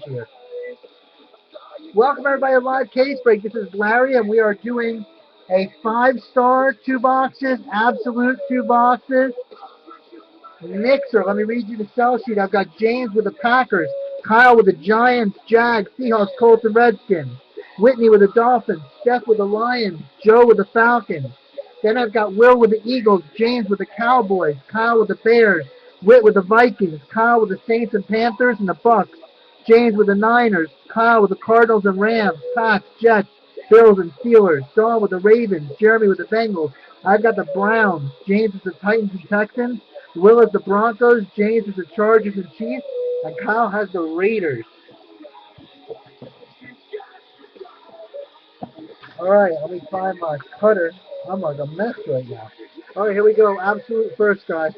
Here. Welcome everybody to Live Case Break. This is Larry, and we are doing a 5-star 2 boxes, absolute 2 boxes mixer. Let me read you the sell sheet. I've got James with the Packers, Kyle with the Giants, Jags, Seahawks, Colts, and Redskins, Whitney with the Dolphins, Steph with the Lions, Joe with the Falcons. Then I've got Will with the Eagles, James with the Cowboys, Kyle with the Bears, Whit with the Vikings, Kyle with the Saints and Panthers and the Bucks, James with the Niners, Kyle with the Cardinals and Rams, Pats, Jets, Bills and Steelers, Dawn with the Ravens, Jeremy with the Bengals. I've got the Browns, James with the Titans and Texans, Will has the Broncos, James has the Chargers and Chiefs, and Kyle has the Raiders. Alright, let me find my cutter. I'm like a mess right now. Alright, here we go. Absolute first, guys.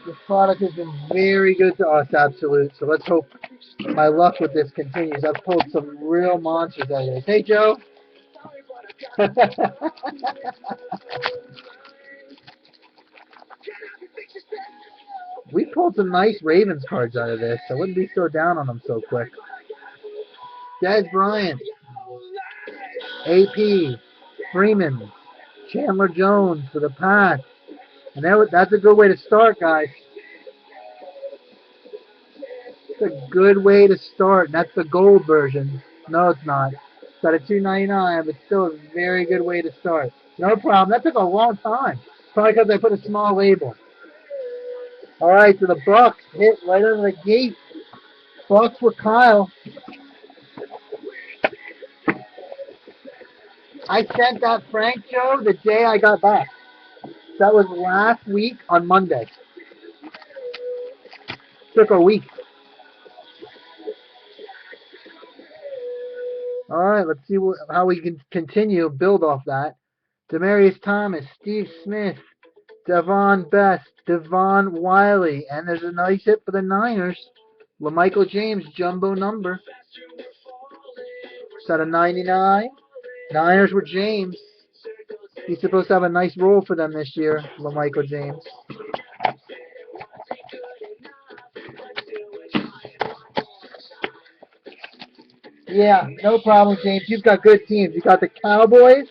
This product has been very good to us, Absolute. So let's hope my luck with this continues. I've pulled some real monsters out of this. Hey, Joe. We pulled some nice Ravens cards out of this. I wouldn't be so down on them so quick. Des Bryant, AP, Freeman, Chandler Jones for the Pats. And that's a good way to start, guys. It's a good way to start. And that's the gold version. No, it's not. It's got a $2.99, but still a very good way to start. No problem. That took a long time. Probably because I put a small label. All right, so the Bucks hit right out of the gate. Bucks for Kyle. I sent that Frank Joe the day I got back. That was last week on Monday. Took a week. All right, let's see how we can continue, build off that. Demarius Thomas, Steve Smith, Devon Best, Devon Wiley, and there's a nice hit for the Niners. LaMichael James, jumbo number. It's at a 99. Niners with James. He's supposed to have a nice role for them this year, LaMichael James. Yeah, no problem, James. You've got good teams. You've got the Cowboys,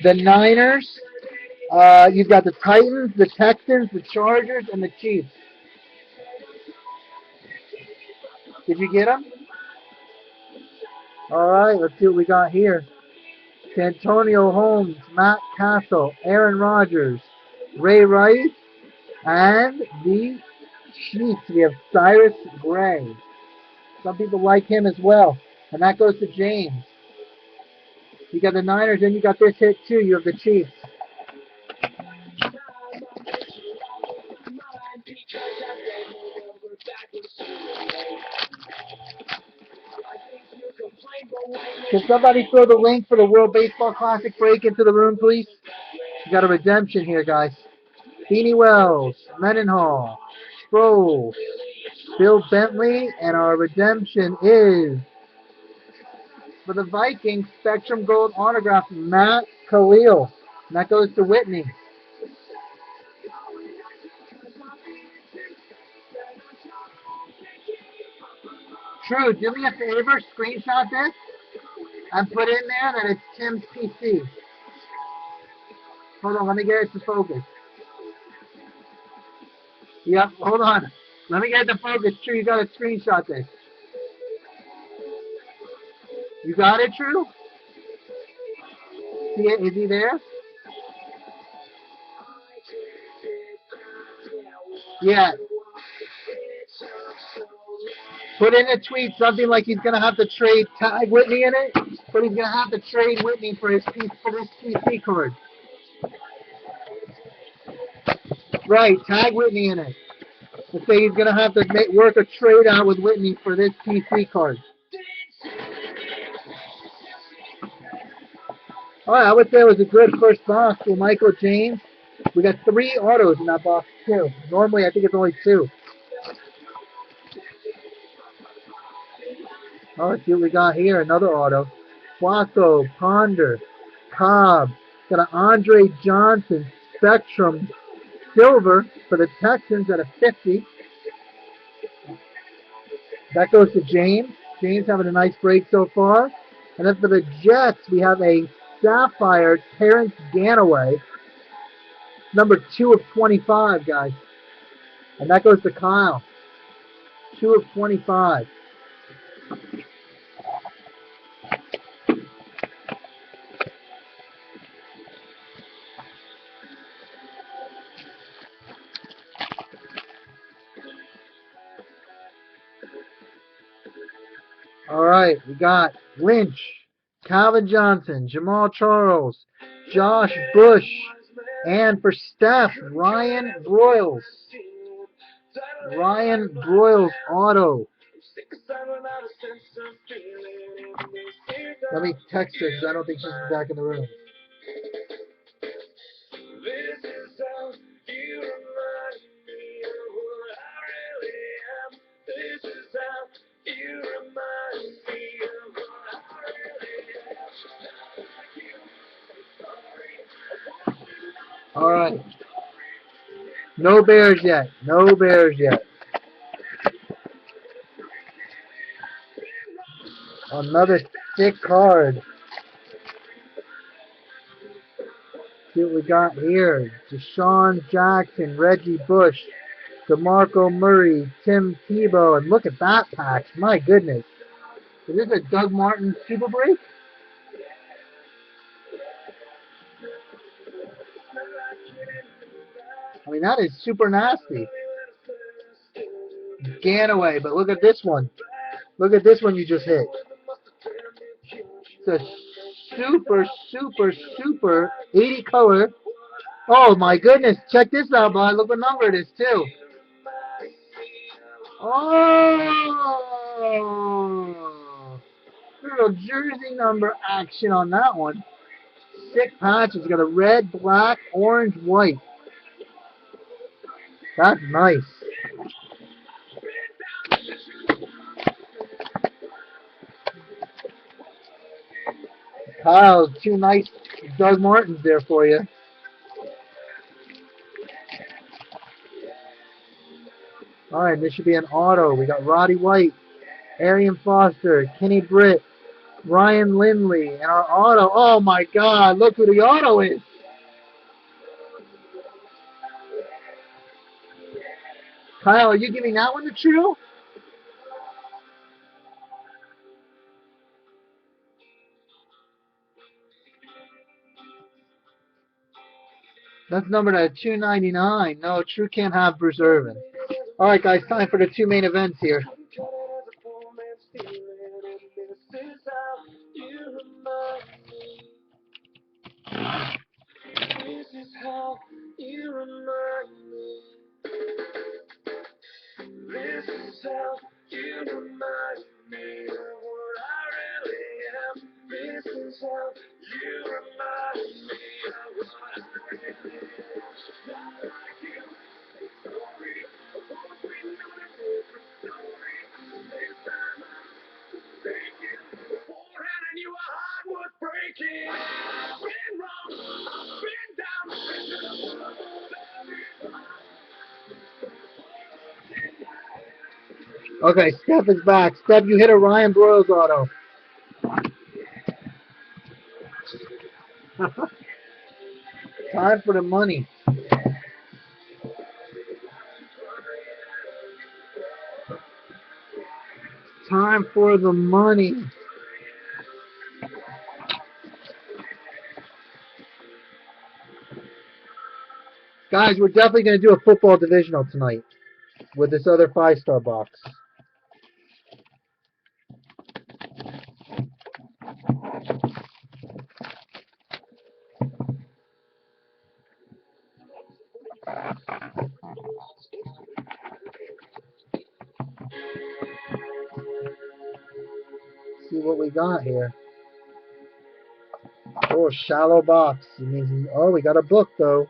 the Niners, you've got the Titans, the Texans, the Chargers, and the Chiefs. Did you get them? All right, let's see what we got here. Santonio Holmes, Matt Castle, Aaron Rodgers, Ray Rice, and the Chiefs. We have Cyrus Gray. Some people like him as well. And that goes to James. You got the Niners, and you got this hit too. You have the Chiefs. Can somebody throw the link for the World Baseball Classic break into the room, please? You got a redemption here, guys. Beanie Wells, Mendenhall, Sproles, Bill Bentley, and our redemption is for the Vikings Spectrum Gold autograph, Matt Khalil. And that goes to Whitney. True, do me a favor, screenshot this and put in there that it's Tim's PC. Hold on, let me get it to focus. Yep, hold on. Let me get it to focus. True, you got to screenshot this. You got it, True? See it? Is he there? Yeah. Put in a tweet something like he's gonna have to trade tag Whitney in it, but he's gonna have to trade Whitney for his PC card. Right, tag Whitney in it. Let's say he's gonna have to work a trade out with Whitney for this PC card. All right, I would say it was a good first box for Michael James. We got 3 autos in that box too. Normally, I think it's only 2. Oh, let's see what we got here. Another auto. Flacco, Ponder, Cobb. Got an Andre Johnson Spectrum Silver for the Texans at a 50. That goes to James. James having a nice break so far. And then for the Jets, we have a Sapphire Terrence Ganaway. Number 2 of 25, guys. And that goes to Kyle. 2 of 25. All right, we got Lynch, Calvin Johnson, Jamal Charles, Josh Bush, and for Steph, Ryan Broyles. Ryan Broyles auto. Let me text her because I don't think she's back in the room. All right. No Bears yet. No Bears yet. Another thick card. See what we got here. Deshaun Jackson, Reggie Bush, DeMarco Murray, Tim Tebow, and look at that patch. My goodness. Is this a Doug Martin Super Break? I mean, that is super nasty. Ganaway, but look at this one. Look at this one you just hit. It's a super, super, super 80 color. Oh my goodness. Check this out, bud. Look what number it is, too. Oh! Little jersey number action on that one. Sick patch. It's got a red, black, orange, white. That's nice. Kyle, 2 nice Doug Martins there for you. All right, this should be an auto. We got Roddy White, Arian Foster, Kenny Britt, Ryan Lindley, and our auto. Oh my God, look who the auto is. Kyle, are you giving that one the true? That's numbered at 299. No, True can't have Bruce Irvin. All right, guys, time for the 2 main events here. Okay, Steph is back. Steph, you hit a Ryan Broyles auto. Time for the money. Time for the money. Guys, we're definitely going to do a football divisional tonight with this other 5-star box. See what we got here. Oh, shallow box. It means, oh, we got a book, though.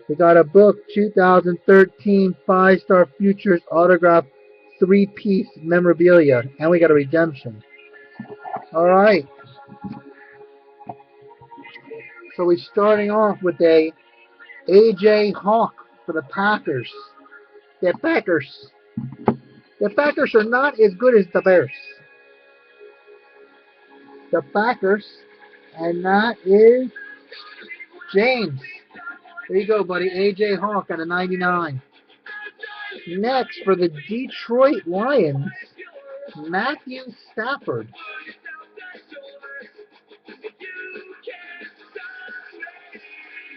We got a book, 2013 5-star Futures autograph 3-piece memorabilia. And we got a redemption. All right. So we're starting off with a A.J. Hawk for the Packers. The Packers. The Packers are not as good as the Bears. The Packers, and that is James. There you go, buddy. A.J. Hawk at a 99. Next, for the Detroit Lions, Matthew Stafford.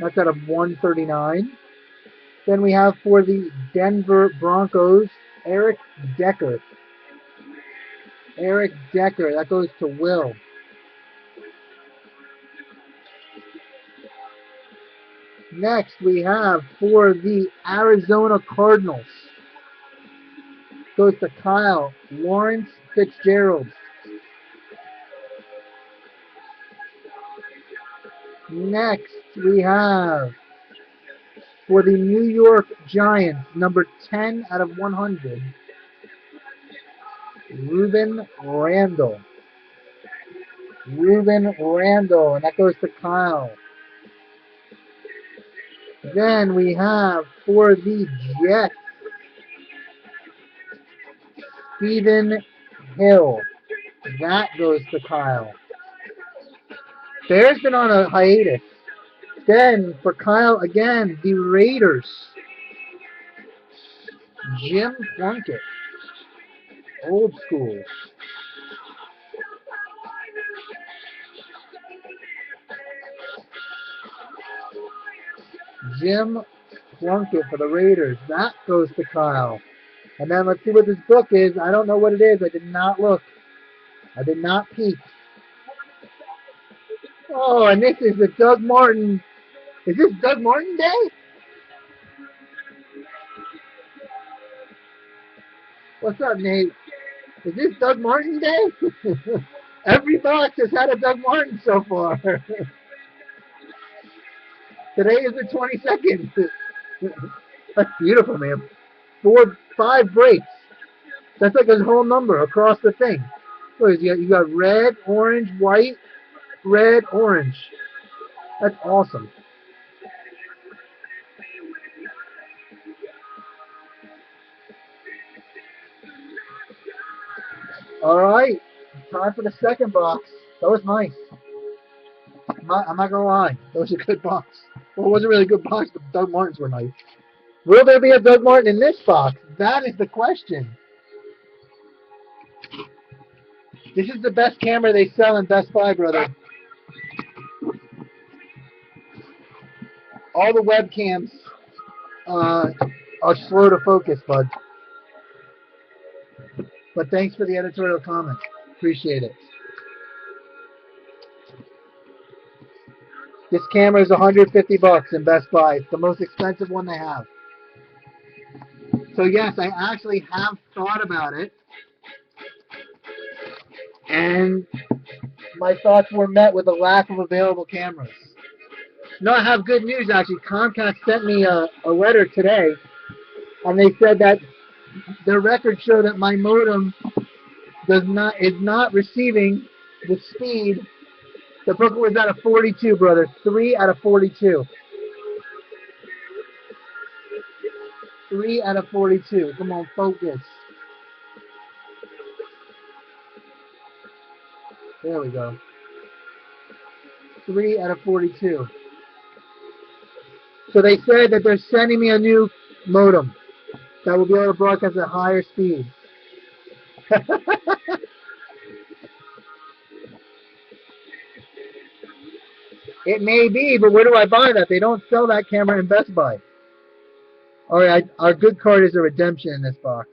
That's out of 139. Then we have for the Denver Broncos, Eric Decker. Eric Decker, that goes to Will. Next, we have for the Arizona Cardinals, goes to Kyle, Lawrence Fitzgerald. Next, we have for the New York Giants, number 10 out of 100, Ruben Randall. Ruben Randall, and that goes to Kyle. Then we have for the Jets, Stephen Hill. That goes to Kyle. Bear's been on a hiatus. Then for Kyle again, the Raiders, Jim Plunkett. Old school. Jim Plunkett for the Raiders. That goes to Kyle. And then let's see what this book is. I don't know what it is. I did not look. I did not peek. Oh, and this is the Doug Martin. Is this Doug Martin Day? What's up, Nate? Is this Doug Martin Day? Every box has had a Doug Martin so far. Today is the 22nd. That's beautiful, man. 5 breaks. That's like a whole number across the thing. Look, you got red, orange, white, red, orange. That's awesome. All right, time for the second box. That was nice. I'm not gonna lie, that was a good box. Well, it wasn't really a good box, but Doug Martins were nice. Will there be a Doug Martin in this box? That is the question. This is the best camera they sell in Best Buy, brother. All the webcams are slow to focus, bud. But thanks for the editorial comment. Appreciate it. This camera is $150 in Best Buy. It's the most expensive one they have. So yes, I actually have thought about it. And my thoughts were met with a lack of available cameras. No, I have good news actually. Comcast sent me a letter today, and they said that their records show that my modem is not receiving the speed. The book was out of 42, brother. 3 out of 42. 3 out of 42. Come on, focus. There we go. 3 out of 42. So they said that they're sending me a new modem that will be able to broadcast at higher speed. It may be, but where do I buy that? They don't sell that camera in Best Buy. All right, our good card is a redemption in this box.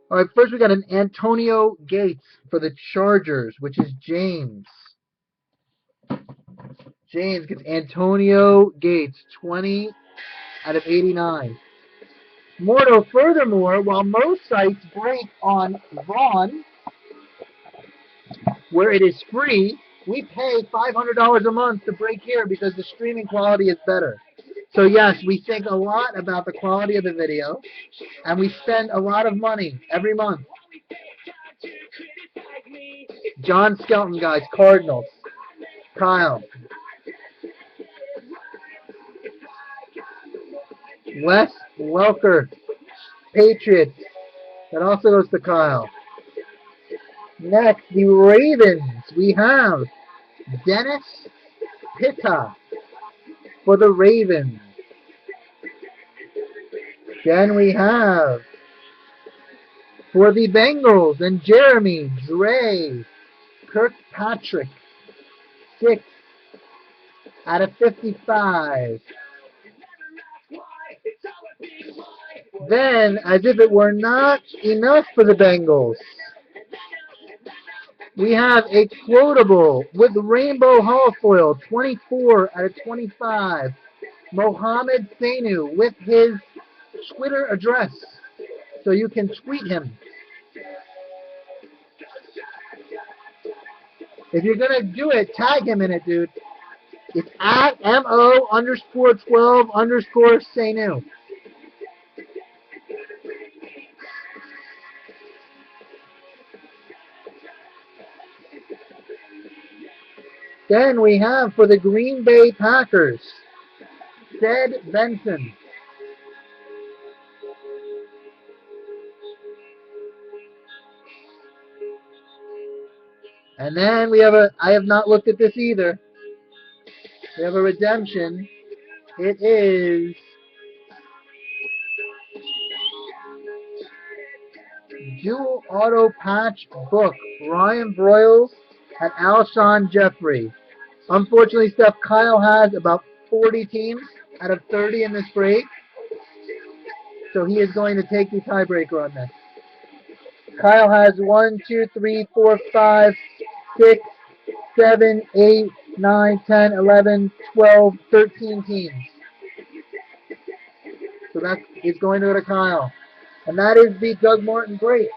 All right, first we got an Antonio Gates for the Chargers, which is James. James gets Antonio Gates, 20 out of 89. Furthermore, while most sites break on Vaughn, where it is free, we pay $500 a month to break here because the streaming quality is better. So yes, we think a lot about the quality of the video, and we spend a lot of money every month. John Skelton, guys, Cardinals. Kyle. Wes Welker, Patriots. That also goes to Kyle. Next, the Ravens. We have Dennis Pitta for the Ravens. Then we have for the Bengals and Jeremy Dre Kirkpatrick, 6 out of 55. Then, as if it were not enough for the Bengals, we have a quotable with rainbow holofoil, 24 out of 25. Mohamed Sanu with his Twitter address, so you can tweet him. If you're going to do it, tag him in it, dude. It's at MO_12_Sanu. Then we have for the Green Bay Packers, Ted Benson. And then we have I have not looked at this either. We have a redemption. It is dual auto patch book. Ryan Broyles and Alshon Jeffrey. Unfortunately, Steph, Kyle has about 40 teams out of 30 in this break. So he is going to take the tiebreaker on this. Kyle has 1, 2, 3, 4, 5, 6, 7, 8, 9, 10, 11, 12, 13 teams. So that is going to go to Kyle. And that is the Doug Martin break.